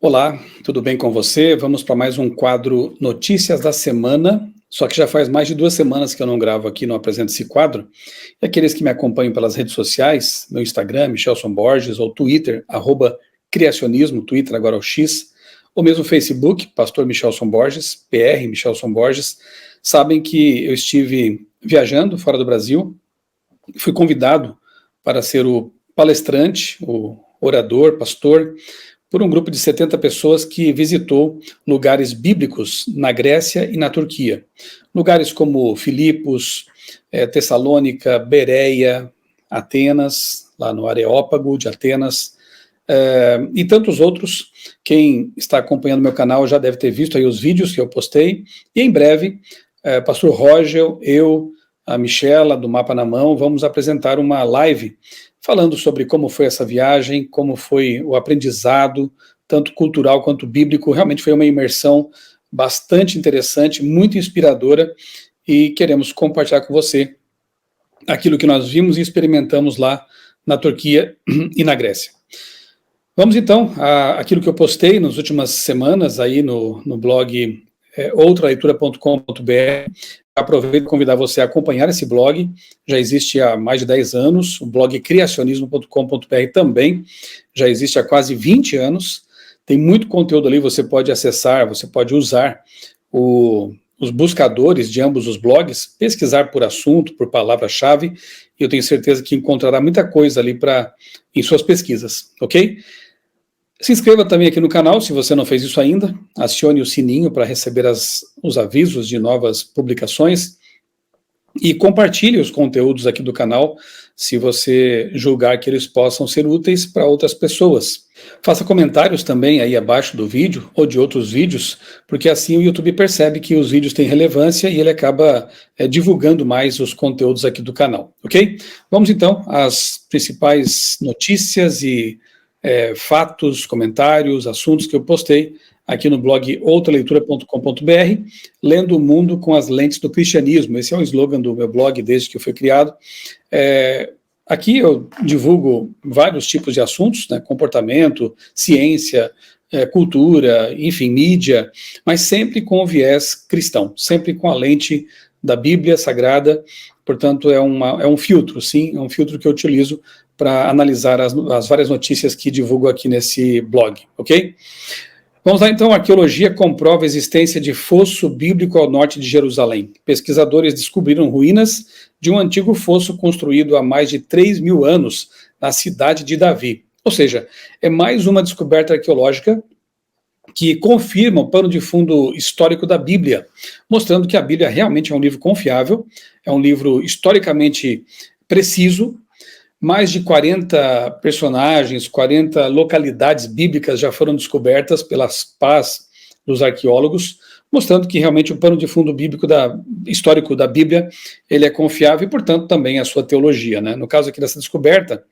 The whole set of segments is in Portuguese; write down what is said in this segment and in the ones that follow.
Olá, tudo bem com você? Vamos para mais um quadro Notícias da Semana, só que já faz mais de 2 semanas que eu não gravo aqui, não apresento esse quadro. E aqueles que me acompanham pelas redes sociais, meu Instagram, Michelson Borges, ou Twitter, @criacionismo, Twitter agora é o X, ou mesmo Facebook, Pastor Michelson Borges, PR Michelson Borges, sabem que eu estive viajando fora do Brasil, fui convidado para ser o palestrante, o orador, pastor, por um grupo de 70 pessoas que visitou lugares bíblicos na Grécia e na Turquia. Lugares como Filipos, Tessalônica, Bereia, Atenas, lá no Areópago de Atenas, e tantos outros. Quem está acompanhando meu canal já deve ter visto aí os vídeos que eu postei, e em breve, pastor Roger, eu, a Michela, do Mapa na Mão, vamos apresentar uma live falando sobre como foi essa viagem, como foi o aprendizado, tanto cultural quanto bíblico. Realmente foi uma imersão bastante interessante, muito inspiradora, e queremos compartilhar com você aquilo que nós vimos e experimentamos lá na Turquia e na Grécia. Vamos então àquilo que eu postei nas últimas semanas aí no blog outraleitura.com.br. Aproveito para convidar você a acompanhar esse blog, já existe há mais de 10 anos, o blog criacionismo.com.br também, já existe há quase 20 anos, tem muito conteúdo ali, você pode acessar, você pode usar os buscadores de ambos os blogs, pesquisar por assunto, por palavra-chave, e eu tenho certeza que encontrará muita coisa ali em suas pesquisas, ok? Se inscreva também aqui no canal, se você não fez isso ainda, acione o sininho para receber os avisos de novas publicações e compartilhe os conteúdos aqui do canal, se você julgar que eles possam ser úteis para outras pessoas. Faça comentários também aí abaixo do vídeo ou de outros vídeos, porque assim o YouTube percebe que os vídeos têm relevância e ele acaba divulgando mais os conteúdos aqui do canal, ok? Vamos então às principais notícias e fatos, comentários, assuntos que eu postei aqui no blog outraleitura.com.br, lendo o mundo com as lentes do cristianismo. Esse é o slogan do meu blog desde que foi criado. Aqui eu divulgo vários tipos de assuntos, né, comportamento, ciência, cultura, enfim, mídia, mas sempre com o viés cristão, sempre com a lente da Bíblia Sagrada. Portanto, é um filtro, sim, é um filtro que eu utilizo para analisar as várias notícias que divulgo aqui nesse blog, ok? Vamos lá então, arqueologia comprova a existência de fosso bíblico ao norte de Jerusalém. Pesquisadores descobriram ruínas de um antigo fosso construído há mais de 3.000 anos na cidade de Davi. Ou seja, é mais uma descoberta arqueológica que confirma o pano de fundo histórico da Bíblia, mostrando que a Bíblia realmente é um livro confiável, é um livro historicamente preciso. Mais de 40 personagens, 40 localidades bíblicas já foram descobertas pelas pás dos arqueólogos, mostrando que realmente o pano de fundo bíblico histórico da Bíblia ele é confiável e, portanto, também a sua teologia, né? No caso aqui dessa descoberta,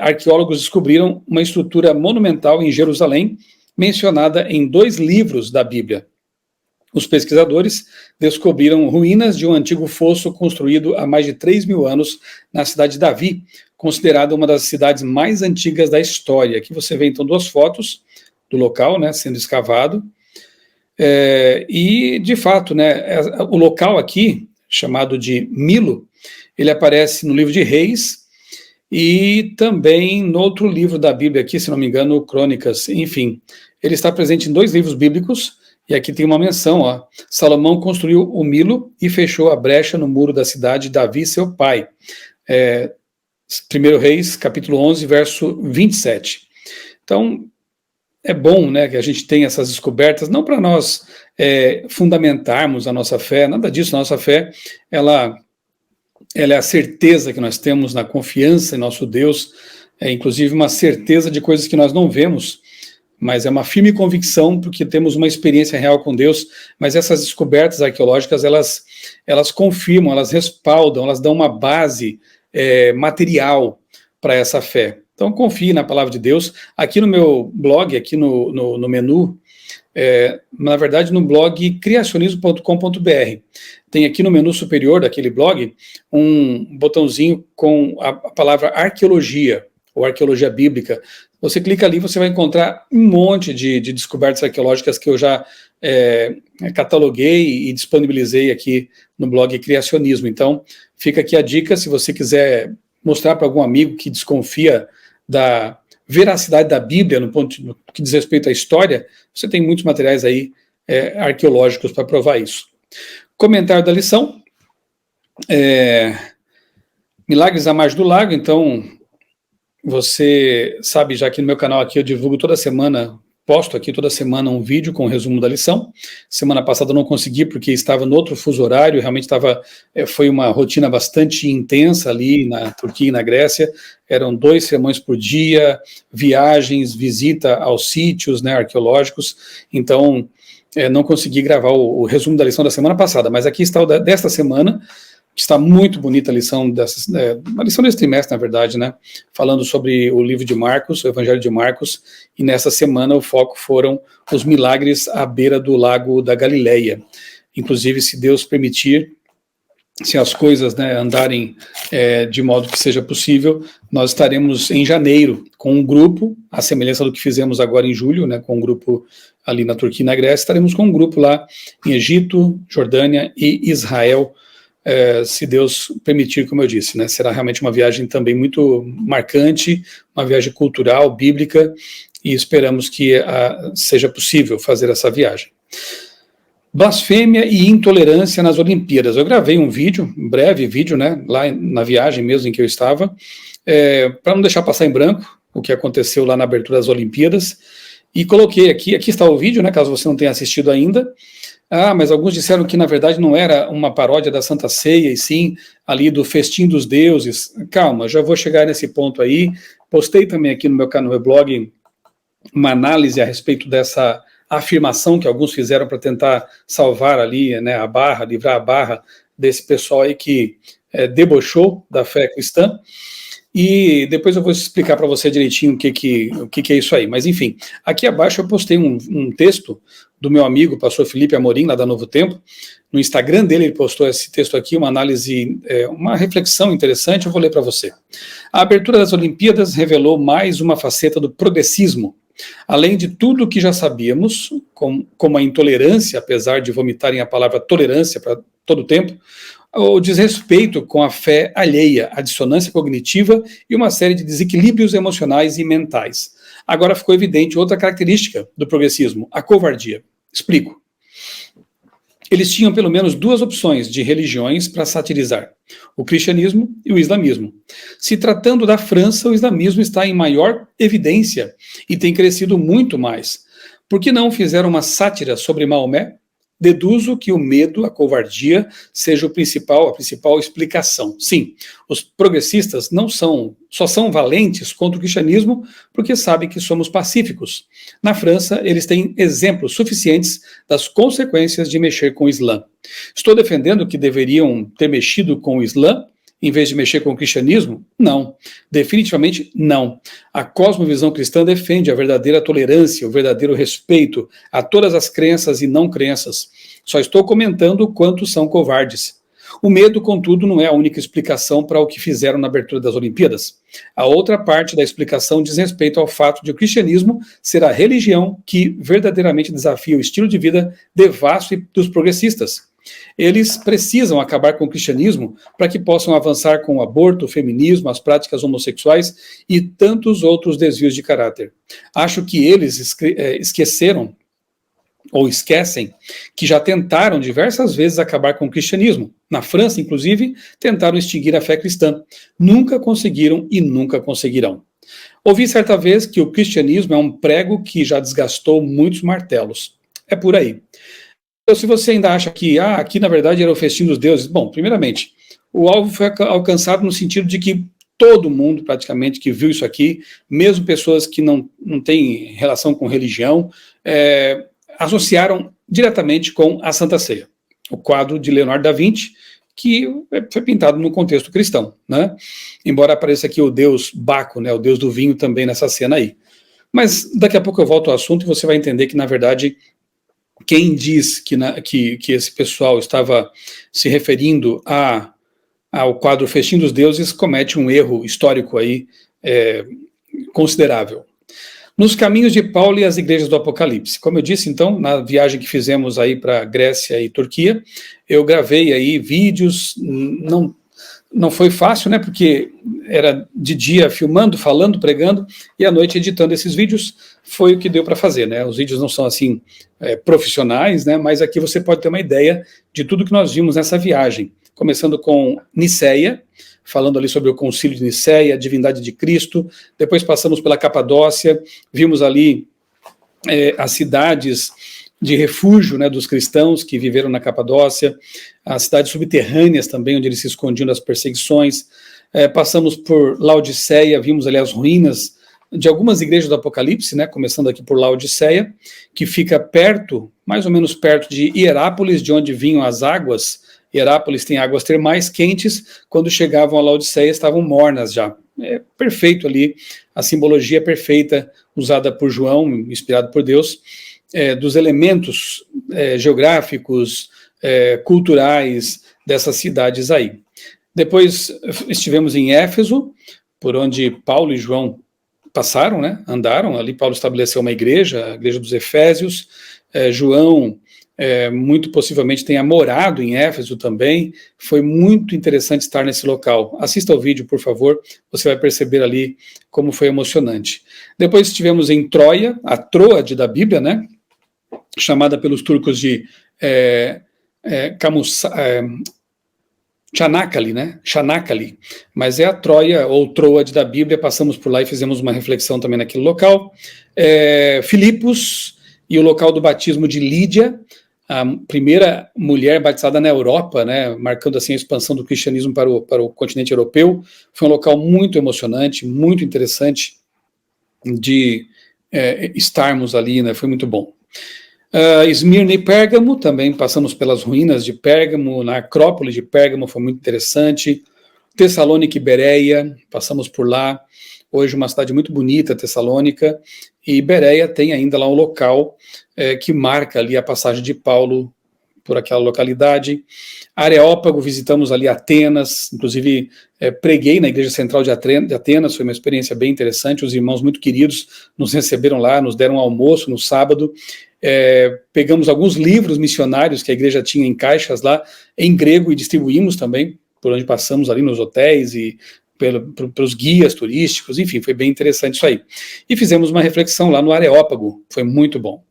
arqueólogos descobriram uma estrutura monumental em Jerusalém, mencionada em 2 livros da Bíblia. Os pesquisadores descobriram ruínas de um antigo fosso construído há mais de 3.000 anos na cidade de Davi, considerada uma das cidades mais antigas da história. Aqui você vê então 2 fotos do local, né, sendo escavado. E, de fato, né, o local aqui, chamado de Milo, ele aparece no livro de Reis e também no outro livro da Bíblia aqui, se não me engano, Crônicas. Enfim, ele está presente em 2 livros bíblicos. E aqui tem uma menção, ó. Salomão construiu o Milo e fechou a brecha no muro da cidade de Davi, seu pai. 1 Reis, capítulo 11, verso 27. Então, é bom, né, que a gente tenha essas descobertas, não para nós fundamentarmos a nossa fé, nada disso. A nossa fé, ela é a certeza que nós temos na confiança em nosso Deus, inclusive uma certeza de coisas que nós não vemos, mas é uma firme convicção porque temos uma experiência real com Deus. Mas essas descobertas arqueológicas, elas confirmam, elas respaldam, elas dão uma base material para essa fé. Então confie na palavra de Deus. Aqui no meu blog, aqui no menu, na verdade no blog criacionismo.com.br, tem aqui no menu superior daquele blog um botãozinho com a palavra arqueologia, ou arqueologia bíblica. Você clica ali, você vai encontrar um monte de descobertas arqueológicas que eu já cataloguei e disponibilizei aqui no blog Criacionismo. Então, fica aqui a dica, se você quiser mostrar para algum amigo que desconfia da veracidade da Bíblia no que diz respeito à história, você tem muitos materiais aí arqueológicos para provar isso. Comentário da lição. Milagres à margem do lago. Então, você sabe já que no meu canal aqui eu divulgo toda semana, posto aqui toda semana um vídeo com o resumo da lição. Semana passada eu não consegui porque estava no outro fuso horário, realmente foi uma rotina bastante intensa ali na Turquia e na Grécia. Eram 2 sermões por dia, viagens, visita aos sítios, né, arqueológicos. Então, não consegui gravar o resumo da lição da semana passada, mas aqui está o desta semana. Está muito bonita a lição, a lição desse trimestre, na verdade, né? Falando sobre o livro de Marcos, o Evangelho de Marcos, e nessa semana o foco foram os milagres à beira do lago da Galileia. Inclusive, se Deus permitir, se as coisas, né, andarem de modo que seja possível, nós estaremos em janeiro com um grupo, à semelhança do que fizemos agora em julho, né, com um grupo ali na Turquia e na Grécia, estaremos com um grupo lá em Egito, Jordânia e Israel, se Deus permitir, como eu disse, né, será realmente uma viagem também muito marcante, uma viagem cultural, bíblica, e esperamos que seja possível fazer essa viagem. Blasfêmia e intolerância nas Olimpíadas. Eu gravei um vídeo, um breve vídeo, né, lá na viagem mesmo em que eu estava, para não deixar passar em branco o que aconteceu lá na abertura das Olimpíadas, e coloquei aqui está o vídeo, né, caso você não tenha assistido ainda. Mas alguns disseram que, na verdade, não era uma paródia da Santa Ceia, e sim ali do Festim dos Deuses. Calma, já vou chegar nesse ponto aí. Postei também aqui no meu canal, no meu blog, uma análise a respeito dessa afirmação que alguns fizeram para tentar salvar ali, né, livrar a barra desse pessoal aí que debochou da fé cristã. E depois eu vou explicar para você direitinho o que é isso aí. Mas, enfim, aqui abaixo eu postei um texto do meu amigo, pastor Felipe Amorim, lá da Novo Tempo. No Instagram dele, ele postou esse texto aqui, uma análise, uma reflexão interessante, eu vou ler para você. A abertura das Olimpíadas revelou mais uma faceta do progressismo. Além de tudo o que já sabíamos, como a intolerância, apesar de vomitarem a palavra tolerância para todo o tempo, o desrespeito com a fé alheia, a dissonância cognitiva e uma série de desequilíbrios emocionais e mentais. Agora ficou evidente outra característica do progressismo, a covardia. Explico. Eles tinham pelo menos 2 opções de religiões para satirizar, o cristianismo e o islamismo. Se tratando da França, o islamismo está em maior evidência e tem crescido muito mais. Por que não fizeram uma sátira sobre Maomé? Deduzo que o medo, a covardia, seja a principal explicação. Sim, os progressistas só são valentes contra o cristianismo porque sabem que somos pacíficos. Na França, eles têm exemplos suficientes das consequências de mexer com o Islã. Estou defendendo que deveriam ter mexido com o Islã em vez de mexer com o cristianismo? Não, definitivamente não. A cosmovisão cristã defende a verdadeira tolerância, o verdadeiro respeito a todas as crenças e não crenças. Só estou comentando o quanto são covardes. O medo, contudo, não é a única explicação para o que fizeram na abertura das Olimpíadas. A outra parte da explicação diz respeito ao fato de o cristianismo ser a religião que verdadeiramente desafia o estilo de vida devasso dos progressistas. Eles precisam acabar com o cristianismo para que possam avançar com o aborto, o feminismo, as práticas homossexuais e tantos outros desvios de caráter. Acho que eles esqueceram ou esquecem que já tentaram diversas vezes acabar com o cristianismo. Na França, inclusive, tentaram extinguir a fé cristã. Nunca conseguiram e nunca conseguirão. Ouvi certa vez que o cristianismo é um prego que já desgastou muitos martelos. É por aí. Então, se você ainda acha que aqui na verdade era o festim dos deuses, bom, primeiramente, o alvo foi alcançado no sentido de que todo mundo praticamente que viu isso aqui, mesmo pessoas que não têm relação com religião, associaram diretamente com a Santa Ceia, o quadro de Leonardo da Vinci, que foi pintado no contexto cristão, né? Embora apareça aqui o deus Baco, né, o deus do vinho também nessa cena aí. Mas daqui a pouco eu volto ao assunto e você vai entender que, na verdade, quem diz que esse pessoal estava se referindo ao quadro Festim dos Deuses comete um erro histórico aí considerável. Nos caminhos de Paulo e as igrejas do Apocalipse. Como eu disse, então, na viagem que fizemos aí para Grécia e Turquia, eu gravei aí vídeos, não foi fácil, né, porque era de dia filmando, falando, pregando, e à noite editando esses vídeos, foi o que deu para fazer, né, os vídeos não são assim profissionais, né, mas aqui você pode ter uma ideia de tudo que nós vimos nessa viagem, começando com Niceia, falando ali sobre o concílio de Niceia, a divindade de Cristo, depois passamos pela Capadócia, vimos ali as cidades de refúgio, né, dos cristãos que viveram na Capadócia, as cidades subterrâneas também, onde eles se escondiam das perseguições, passamos por Laodiceia, vimos ali as ruínas de algumas igrejas do Apocalipse, né, começando aqui por Laodiceia, que fica perto, mais ou menos perto de Hierápolis, de onde vinham as águas. Hierápolis tem águas termais quentes, quando chegavam a Laodiceia estavam mornas já. É perfeito ali, a simbologia perfeita usada por João, inspirado por Deus, dos elementos geográficos, culturais dessas cidades aí. Depois estivemos em Éfeso, por onde Paulo e João passaram, né, andaram, ali Paulo estabeleceu uma igreja, a igreja dos Efésios, João muito possivelmente tenha morado em Éfeso também, foi muito interessante estar nesse local. Assista ao vídeo, por favor, você vai perceber ali como foi emocionante. Depois estivemos em Troia, a Troade da Bíblia, né, chamada pelos turcos de Çanakkale, né? Çanakkale, mas é a Troia ou Troade da Bíblia, passamos por lá e fizemos uma reflexão também naquele local. Filipos e o local do batismo de Lídia, a primeira mulher batizada na Europa, né, marcando assim a expansão do cristianismo para o continente europeu. Foi um local muito emocionante, muito interessante de estarmos ali, né, foi muito bom. Esmirna e Pérgamo, também passamos pelas ruínas de Pérgamo, na Acrópole de Pérgamo, foi muito interessante. Tessalônica e Bereia, passamos por lá, hoje uma cidade muito bonita, Tessalônica, e Bereia tem ainda lá um local que marca ali a passagem de Paulo por aquela localidade. Areópago, visitamos ali Atenas, inclusive preguei na Igreja Central de Atenas, foi uma experiência bem interessante, os irmãos muito queridos nos receberam lá, nos deram um almoço no sábado, pegamos alguns livros missionários que a igreja tinha em caixas lá, em grego, e distribuímos também, por onde passamos ali nos hotéis e pelos guias turísticos, enfim, foi bem interessante isso aí. E fizemos uma reflexão lá no Areópago, foi muito bom.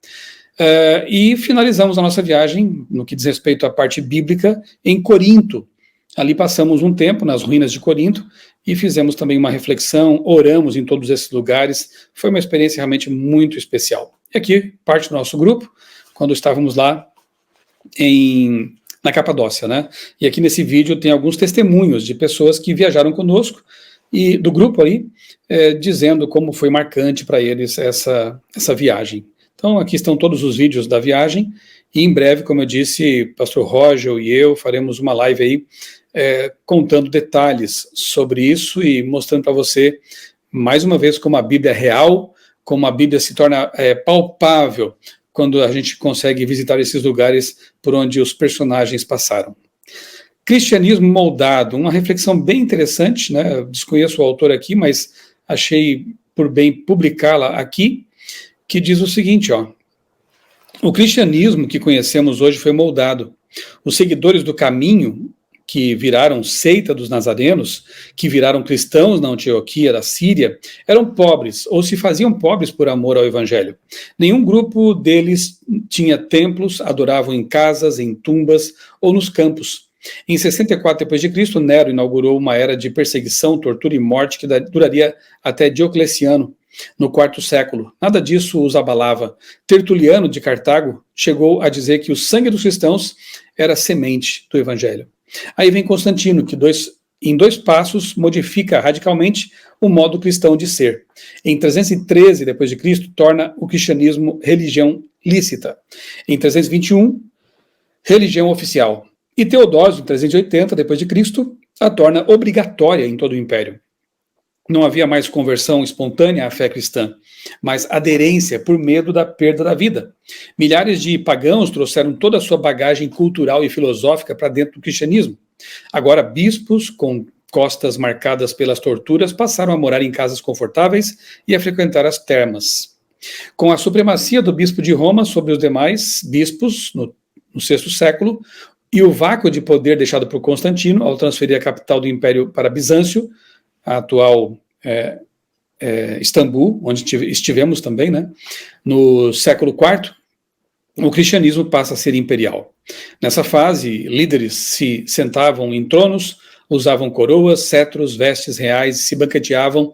E finalizamos a nossa viagem, no que diz respeito à parte bíblica, em Corinto. Ali passamos um tempo nas ruínas de Corinto e fizemos também uma reflexão, oramos em todos esses lugares, foi uma experiência realmente muito especial. E aqui, parte do nosso grupo, quando estávamos lá na Capadócia, né? E aqui nesse vídeo tem alguns testemunhos de pessoas que viajaram conosco, e do grupo aí, dizendo como foi marcante para eles essa viagem. Então, aqui estão todos os vídeos da viagem, e em breve, como eu disse, pastor Roger e eu faremos uma live aí, contando detalhes sobre isso e mostrando para você, mais uma vez, como a Bíblia é real, como a Bíblia se torna palpável quando a gente consegue visitar esses lugares por onde os personagens passaram. Cristianismo moldado, uma reflexão bem interessante, né? Eu desconheço o autor aqui, mas achei por bem publicá-la aqui, que diz o seguinte, ó: o cristianismo que conhecemos hoje foi moldado. Os seguidores do caminho, que viraram seita dos nazarenos, que viraram cristãos na Antioquia da Síria, eram pobres, ou se faziam pobres por amor ao evangelho. Nenhum grupo deles tinha templos, adoravam em casas, em tumbas ou nos campos. Em 64 d.C., Nero inaugurou uma era de perseguição, tortura e morte que duraria até Diocleciano, no IV século. Nada disso os abalava. Tertuliano, de Cartago, chegou a dizer que o sangue dos cristãos era semente do evangelho. Aí vem Constantino, que em dois passos modifica radicalmente o modo cristão de ser. Em 313 d.C., torna o cristianismo religião lícita. Em 321, religião oficial. E Teodósio, em 380 d.C., a torna obrigatória em todo o império. Não havia mais conversão espontânea à fé cristã, mas aderência por medo da perda da vida. Milhares de pagãos trouxeram toda a sua bagagem cultural e filosófica para dentro do cristianismo. Agora, bispos com costas marcadas pelas torturas, passaram a morar em casas confortáveis e a frequentar as termas. Com a supremacia do bispo de Roma sobre os demais bispos no VI século, e o vácuo de poder deixado por Constantino ao transferir a capital do império para Bizâncio, a atual Istambul, onde estivemos também, né, no século IV, o cristianismo passa a ser imperial. Nessa fase, líderes se sentavam em tronos, usavam coroas, cetros, vestes reais, se banqueteavam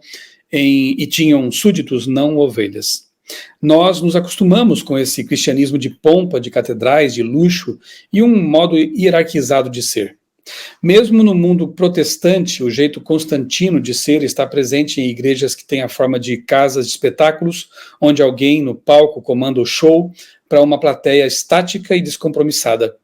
e tinham súditos, não ovelhas. Nós nos acostumamos com esse cristianismo de pompa, de catedrais, de luxo e um modo hierarquizado de ser. Mesmo no mundo protestante, o jeito constantino de ser está presente em igrejas que têm a forma de casas de espetáculos, onde alguém no palco comanda o show para uma plateia estática e descompromissada.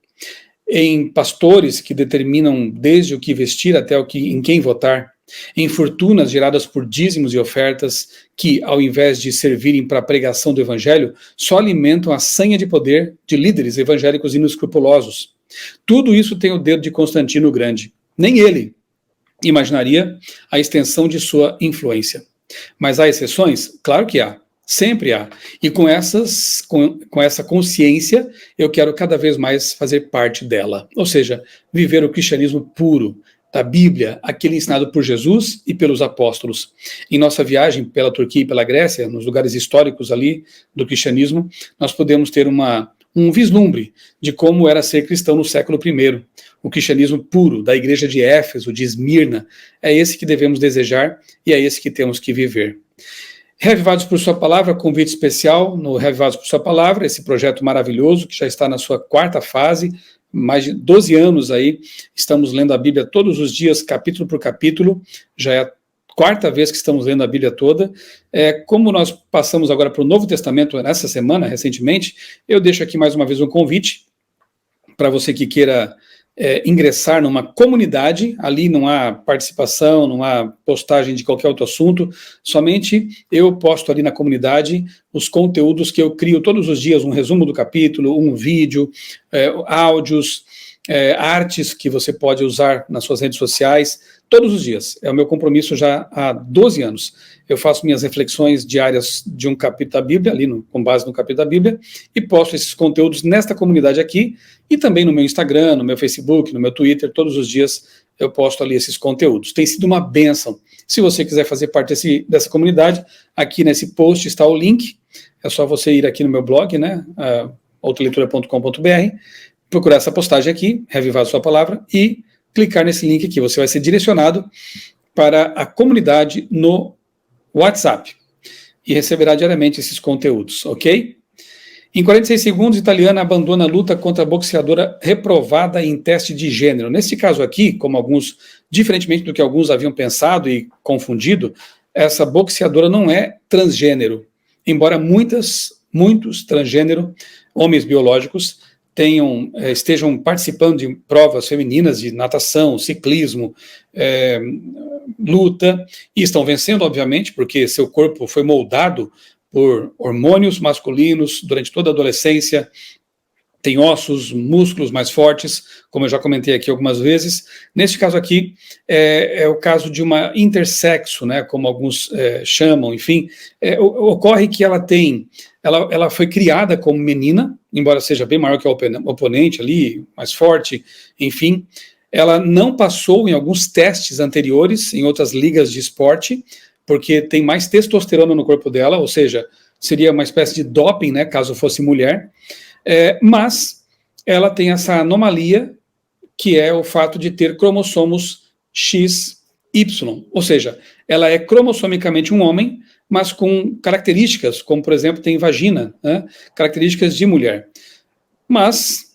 Em pastores que determinam desde o que vestir até em quem votar, em fortunas geradas por dízimos e ofertas que, ao invés de servirem para a pregação do evangelho, só alimentam a sanha de poder de líderes evangélicos inescrupulosos. Tudo isso tem o dedo de Constantino o Grande. Nem ele imaginaria a extensão de sua influência. Mas há exceções? Claro que há. Sempre há. E com essa consciência, eu quero cada vez mais fazer parte dela. Ou seja, viver o cristianismo puro, da Bíblia, aquele ensinado por Jesus e pelos apóstolos. Em nossa viagem pela Turquia e pela Grécia, nos lugares históricos ali do cristianismo, nós podemos ter um vislumbre de como era ser cristão no século I. O cristianismo puro da igreja de Éfeso, de Esmirna, é esse que devemos desejar e é esse que temos que viver. Reavivados por Sua Palavra, convite especial no Reavivados por Sua Palavra, esse projeto maravilhoso que já está na sua 4ª fase, mais de 12 anos aí, estamos lendo a Bíblia todos os dias, capítulo por capítulo, já é a 4ª vez que estamos lendo a Bíblia toda. Como nós passamos agora para o Novo Testamento nessa semana, recentemente, eu deixo aqui mais uma vez um convite para você que queira ingressar numa comunidade. Ali não há participação, não há postagem de qualquer outro assunto, somente eu posto ali na comunidade os conteúdos que eu crio todos os dias, um resumo do capítulo, um vídeo, áudios, artes que você pode usar nas suas redes sociais, todos os dias. É o meu compromisso já há 12 anos. Eu faço minhas reflexões diárias de um capítulo da Bíblia, ali com base no capítulo da Bíblia, e posto esses conteúdos nesta comunidade aqui, e também no meu Instagram, no meu Facebook, no meu Twitter, todos os dias eu posto ali esses conteúdos. Tem sido uma bênção. Se você quiser fazer parte dessa comunidade, aqui nesse post está o link, é só você ir aqui no meu blog, né, outraleitura.com.br, procurar essa postagem aqui, Reavivar Sua Palavra, e clicar nesse link aqui. Você vai ser direcionado para a comunidade no WhatsApp e receberá diariamente esses conteúdos, ok? Em 46 segundos, italiana abandona a luta contra a boxeadora reprovada em teste de gênero. Nesse caso aqui, diferentemente do que alguns haviam pensado e confundido, essa boxeadora não é transgênero, embora muitos transgênero, homens biológicos, estejam participando de provas femininas de natação, ciclismo, luta, e estão vencendo, obviamente, porque seu corpo foi moldado por hormônios masculinos durante toda a adolescência, tem ossos, músculos mais fortes, como eu já comentei aqui algumas vezes. Neste caso aqui, é o caso de uma intersexo, né, como alguns chamam, enfim. Ocorre que ela foi criada como menina, embora seja bem maior que o oponente ali, mais forte, enfim. Ela não passou em alguns testes anteriores, em outras ligas de esporte, porque tem mais testosterona no corpo dela, ou seja, seria uma espécie de doping, né, caso fosse mulher. Mas ela tem essa anomalia, que é o fato de ter cromossomos XY, ou seja, ela é cromossomicamente um homem, mas com características, como por exemplo tem vagina, né, características de mulher. Mas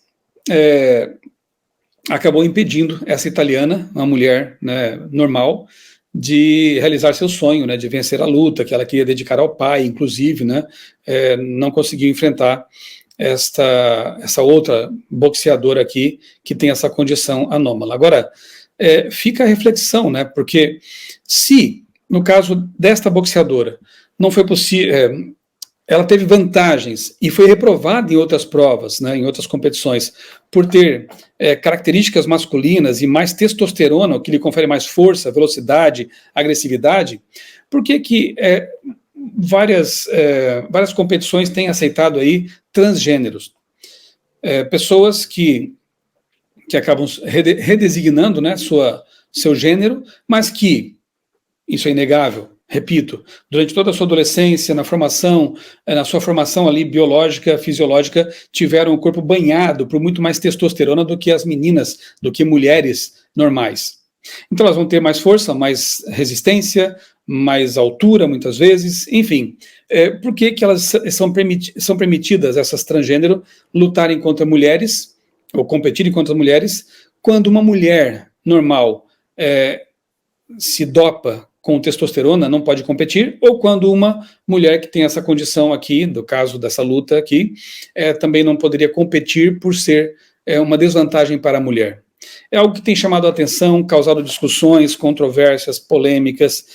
acabou impedindo essa italiana, uma mulher, né, normal, de realizar seu sonho, né, de vencer a luta, que ela queria dedicar ao pai, inclusive, né, não conseguiu enfrentar essa outra boxeadora aqui, que tem essa condição anômala. Agora, fica a reflexão, né, porque se, no caso desta boxeadora, não foi possível, ela teve vantagens e foi reprovada em outras provas, né, em outras competições, por ter características masculinas e mais testosterona, o que lhe confere mais força, velocidade, agressividade, por que várias competições têm aceitado aí transgêneros? Pessoas que acabam redesignando, né, seu gênero, mas que, isso é inegável, repito, durante toda a sua adolescência, na sua formação ali biológica, fisiológica, tiveram o corpo banhado por muito mais testosterona do que as meninas, do que mulheres normais. Então elas vão ter mais força, mais resistência, mais altura, muitas vezes, enfim. Por que elas são permitidas, essas transgênero, lutarem contra mulheres, ou competirem contra mulheres, quando uma mulher normal se dopa com testosterona, não pode competir, ou quando uma mulher que tem essa condição aqui, do caso dessa luta aqui, também não poderia competir por ser uma desvantagem para a mulher. É algo que tem chamado a atenção, causado discussões, controvérsias, polêmicas,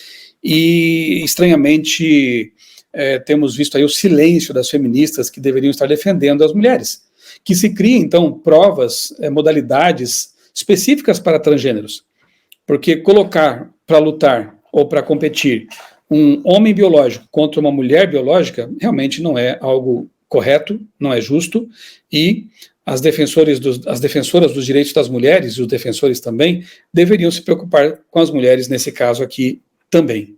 e estranhamente temos visto aí o silêncio das feministas que deveriam estar defendendo as mulheres, que se criem então provas, modalidades específicas para transgêneros, porque colocar para lutar ou para competir um homem biológico contra uma mulher biológica realmente não é algo correto, não é justo, e as defensoras dos direitos das mulheres, e os defensores também, deveriam se preocupar com as mulheres nesse caso aqui também.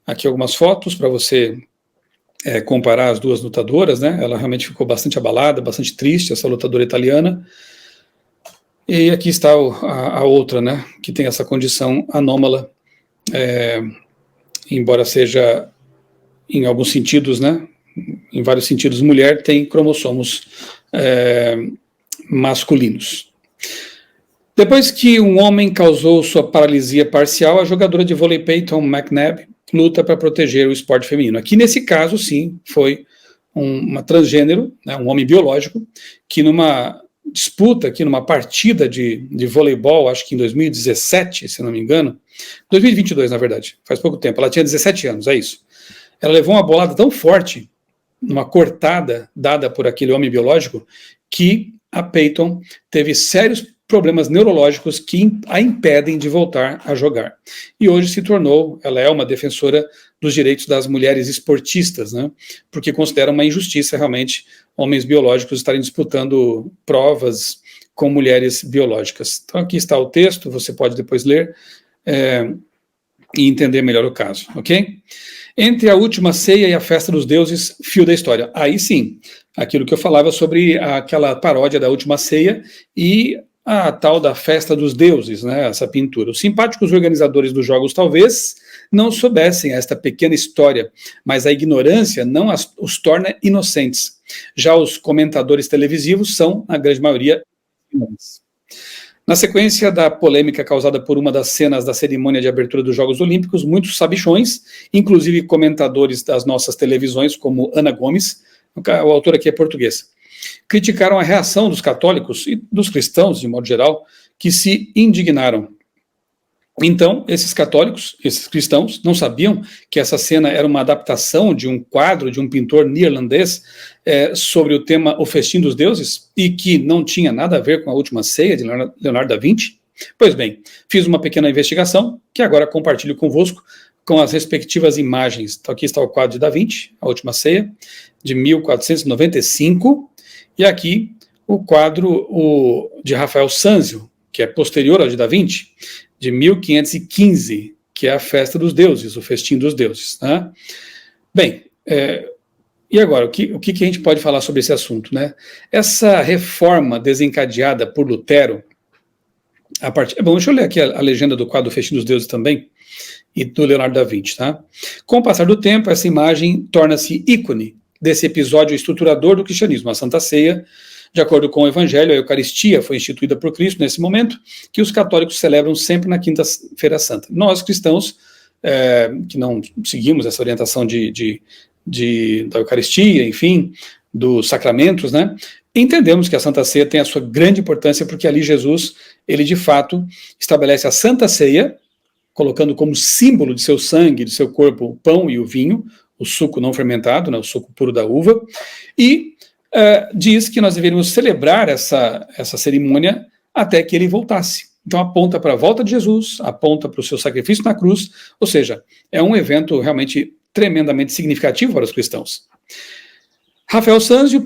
Aqui algumas fotos para você comparar as duas lutadoras, né? Ela realmente ficou bastante abalada, bastante triste, essa lutadora italiana. E aqui está a outra, né? Que tem essa condição anômala, embora seja, em alguns sentidos, né? Em vários sentidos, mulher, tem cromossomos masculinos. Depois que um homem causou sua paralisia parcial, a jogadora de vôlei Peyton McNabb luta para proteger o esporte feminino. Aqui, nesse caso, sim, foi uma transgênero, né, um homem biológico, que numa disputa, aqui numa partida de voleibol, acho que em 2017, se não me engano, 2022, na verdade, faz pouco tempo, ela tinha 17 anos, é isso. Ela levou uma bolada tão forte, numa cortada dada por aquele homem biológico, que a Peyton teve sérios problemas neurológicos que a impedem de voltar a jogar. E hoje ela é uma defensora dos direitos das mulheres esportistas, né? Porque considera uma injustiça realmente homens biológicos estarem disputando provas com mulheres biológicas. Então aqui está o texto, você pode depois ler e entender melhor o caso, ok? Entre a última ceia e a festa dos deuses, fio da história. Aí sim, aquilo que eu falava sobre aquela paródia da última ceia e a tal da festa dos deuses, né, essa pintura. Os simpáticos organizadores dos jogos talvez não soubessem esta pequena história, mas a ignorância não os torna inocentes. Já os comentadores televisivos são, na grande maioria, inocentes. Na sequência da polêmica causada por uma das cenas da cerimônia de abertura dos Jogos Olímpicos, muitos sabichões, inclusive comentadores das nossas televisões, como Ana Gomes, o autor aqui é português, criticaram a reação dos católicos e dos cristãos, de modo geral, que se indignaram. Então, esses católicos, esses cristãos, não sabiam que essa cena era uma adaptação de um quadro de um pintor neerlandês sobre o tema O Festim dos Deuses e que não tinha nada a ver com a Última Ceia de Leonardo da Vinci? Pois bem, fiz uma pequena investigação que agora compartilho convosco com as respectivas imagens. Então, aqui está o quadro de Da Vinci, A Última Ceia, de 1495, e aqui o quadro de Rafael Sanzio, que é posterior ao de Da Vinci, de 1515, que é a festa dos deuses, o festim dos deuses. Né? Bem, e agora, o que a gente pode falar sobre esse assunto? Né? Essa reforma desencadeada por Lutero, bom, deixa eu ler aqui a legenda do quadro Festim dos Deuses também, e do Leonardo da Vinci. Tá? Com o passar do tempo, essa imagem torna-se ícone desse episódio estruturador do cristianismo, a Santa Ceia. De acordo com o Evangelho, a Eucaristia foi instituída por Cristo nesse momento, que os católicos celebram sempre na Quinta-feira Santa. Nós, cristãos, que não seguimos essa orientação da Eucaristia, enfim, dos sacramentos, né, entendemos que a Santa Ceia tem a sua grande importância, porque ali Jesus, ele de fato estabelece a Santa Ceia, colocando como símbolo de seu sangue, de seu corpo, o pão e o vinho, o suco não fermentado, né, o suco puro da uva, e diz que nós deveríamos celebrar essa cerimônia até que ele voltasse. Então aponta para a volta de Jesus, aponta para o seu sacrifício na cruz, ou seja, é um evento realmente tremendamente significativo para os cristãos. Rafael Sanzio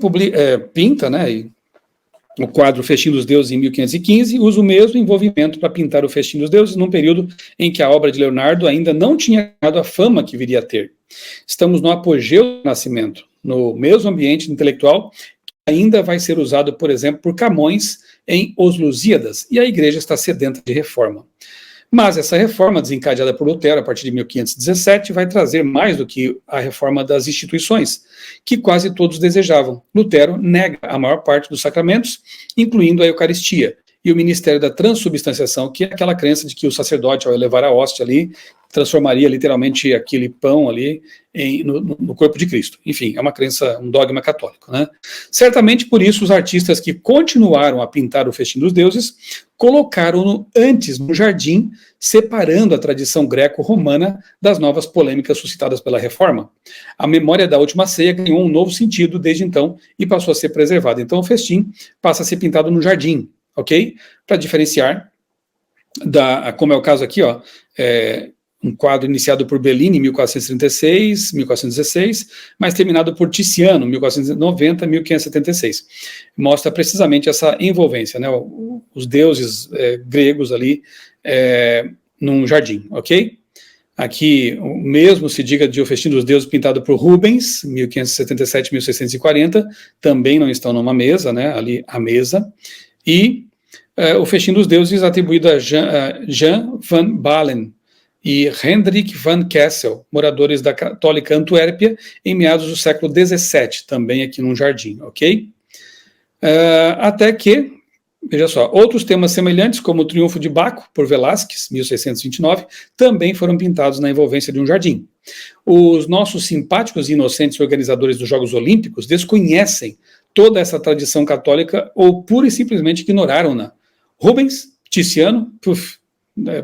pinta, né, o quadro Festim dos Deuses em 1515, usa o mesmo envolvimento para pintar o Festim dos Deuses num período em que a obra de Leonardo ainda não tinha dado a fama que viria a ter. Estamos no apogeu do Renascimento, no mesmo ambiente intelectual que ainda vai ser usado, por exemplo, por Camões em Os Lusíadas, e a igreja está sedenta de reforma. Mas essa reforma, desencadeada por Lutero a partir de 1517, vai trazer mais do que a reforma das instituições, que quase todos desejavam. Lutero nega a maior parte dos sacramentos, incluindo a Eucaristia, e o ministério da transubstanciação, que é aquela crença de que o sacerdote, ao elevar a hóstia ali, transformaria literalmente aquele pão ali no corpo de Cristo. Enfim, é uma crença, um dogma católico, né? Certamente por isso os artistas que continuaram a pintar o Festim dos Deuses colocaram-no antes no jardim, separando a tradição greco-romana das novas polêmicas suscitadas pela Reforma. A memória da última ceia ganhou um novo sentido desde então e passou a ser preservada. Então o festim passa a ser pintado no jardim, ok? Para diferenciar como é o caso aqui, ó, um quadro iniciado por Bellini em 1436, 1416, mas terminado por Tiziano, 1490, 1576. Mostra precisamente essa envolvência, né, os deuses gregos ali num jardim, ok? Aqui, o mesmo se diga de O Festim dos Deuses, pintado por Rubens, 1577, 1640, também não estão numa mesa, né, ali a mesa, e O Festim dos Deuses, atribuído a Jan van Balen, e Hendrik van Kessel, moradores da católica Antuérpia, em meados do século XVII, também aqui num jardim, ok? Até que, veja só, outros temas semelhantes, como o Triunfo de Baco, por Velázquez, 1629, também foram pintados na envolvência de um jardim. Os nossos simpáticos e inocentes organizadores dos Jogos Olímpicos desconhecem toda essa tradição católica ou pura e simplesmente ignoraram-na. Rubens, Tiziano,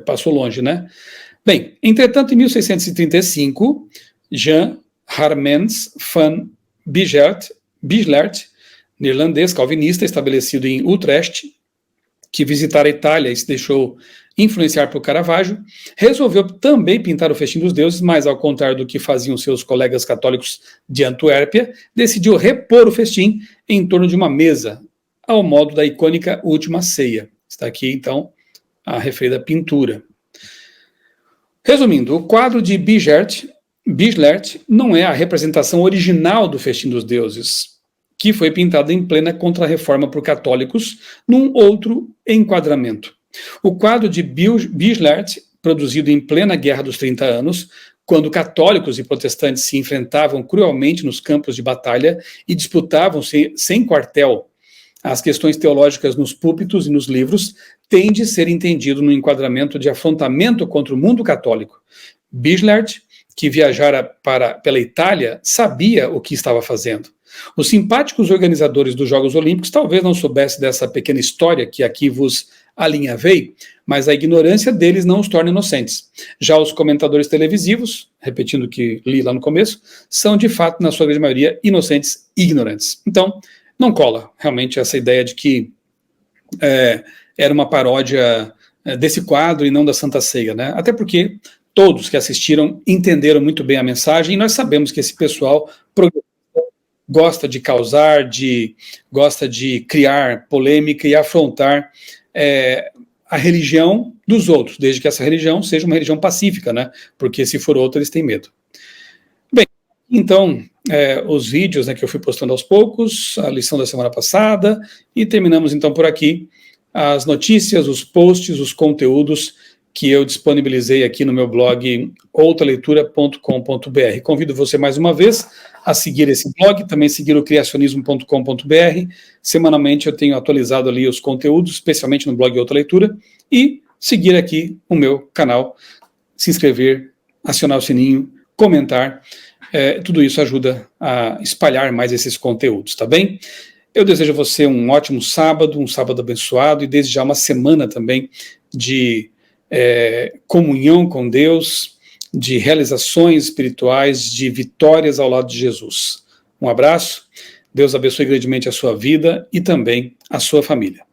passou longe, né? Bem, entretanto, em 1635, Jan Harmens van Bijlert, neerlandês calvinista, estabelecido em Utrecht, que visitara a Itália e se deixou influenciar por Caravaggio, resolveu também pintar o Festim dos Deuses, mas ao contrário do que faziam seus colegas católicos de Antuérpia, decidiu repor o festim em torno de uma mesa, ao modo da icônica Última Ceia. Está aqui, então, a referida pintura. Resumindo, o quadro de Bijlert não é a representação original do Festim dos Deuses, que foi pintado em plena Contra-Reforma por católicos, num outro enquadramento. O quadro de Bijlert, produzido em plena Guerra dos 30 Anos, quando católicos e protestantes se enfrentavam cruelmente nos campos de batalha e disputavam-se sem quartel as questões teológicas nos púlpitos e nos livros, tem de ser entendido no enquadramento de afrontamento contra o mundo católico. Bijlert, que viajara pela Itália, sabia o que estava fazendo. Os simpáticos organizadores dos Jogos Olímpicos talvez não soubessem dessa pequena história que aqui vos alinhavei, mas a ignorância deles não os torna inocentes. Já os comentadores televisivos, repetindo o que li lá no começo, são de fato, na sua grande maioria, inocentes e ignorantes. Então, não cola realmente essa ideia de que era uma paródia desse quadro e não da Santa Ceia, né? Até porque todos que assistiram entenderam muito bem a mensagem e nós sabemos que esse pessoal gosta de causar, gosta de criar polêmica e afrontar a religião dos outros, desde que essa religião seja uma religião pacífica, né? Porque se for outra, eles têm medo. Bem, então, os vídeos, né, que eu fui postando aos poucos, a lição da semana passada, e terminamos então por aqui as notícias, os posts, os conteúdos que eu disponibilizei aqui no meu blog outraleitura.com.br. Convido você mais uma vez a seguir esse blog, também seguir o criacionismo.com.br. Semanalmente eu tenho atualizado ali os conteúdos, especialmente no blog Outra Leitura, e seguir aqui o meu canal, se inscrever, acionar o sininho, comentar, tudo isso ajuda a espalhar mais esses conteúdos, tá bem? Eu desejo a você um ótimo sábado, um sábado abençoado, e desde já uma semana também de comunhão com Deus, de realizações espirituais, de vitórias ao lado de Jesus. Um abraço, Deus abençoe grandemente a sua vida e também a sua família.